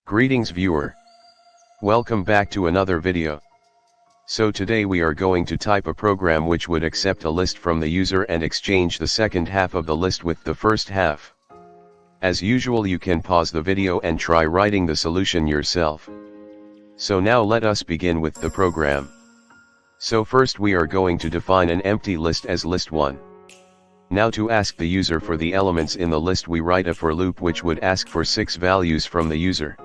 Greetings viewer. Welcome back to another video. So today we are going to type a program which would accept a list from the user and exchange the second half of the list with the first half. As usual, you can pause the video and try writing the solution yourself. So now let us begin with the program. So first we are going to define an empty list as list1. Now to ask the user for the elements in the list, we write a for loop which would ask for 6 values from the user.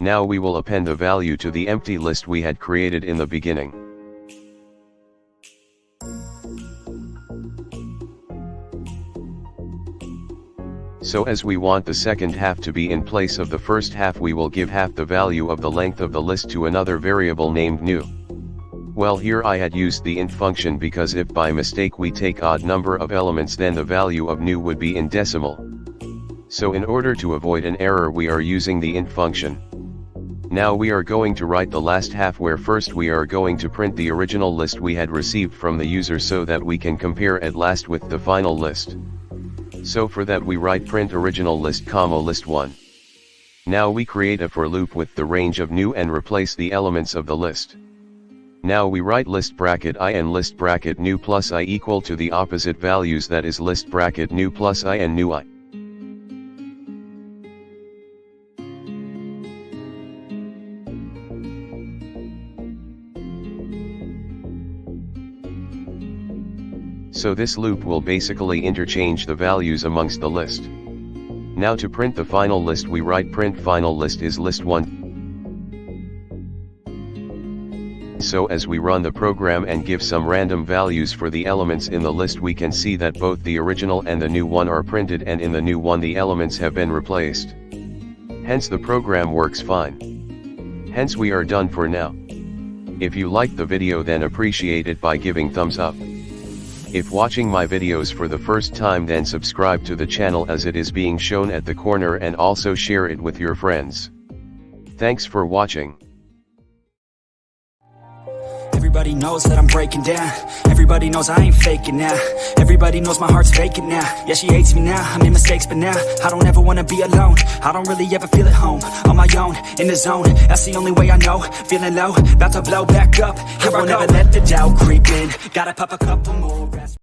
Now we will append the value to the empty list we had created in the beginning. So as we want the second half to be in place of the first half, we will give half the value of the length of the list to another variable named new. Well, here I had used the int function because if by mistake we take odd number of elements, then the value of new would be in decimal. So in order to avoid an error, we are using the int function. Now we are going to write the last half, where first we are going to print the original list we had received from the user so that we can compare at last with the final list. So for that we write print original list, list1. Now we create a for loop with the range of new and replace the elements of the list. Now we write list bracket I and list bracket new plus I equal to the opposite values, that is list bracket new plus I and new I. So this loop will basically interchange the values amongst the list. Now to print the final list, we write print final list is list1. So as we run the program and give some random values for the elements in the list, we can see that both the original and the new one are printed, and in the new one the elements have been replaced. Hence the program works fine. Hence we are done for now. If you liked the video, then appreciate it by giving thumbs up. If watching my videos for the first time, then subscribe to the channel as it is being shown at the corner, and also share it with your friends. Thanks for watching. Everybody knows that I'm breaking down. Everybody knows I ain't faking now. Everybody knows my heart's vacant now. Yeah, she hates me now, I made mistakes, but now I don't ever wanna be alone. I don't really ever feel at home. On my own, in the zone, that's the only way I know. Feeling low, about to blow back up. Here I won't ever let the doubt creep in. Gotta pop a couple more.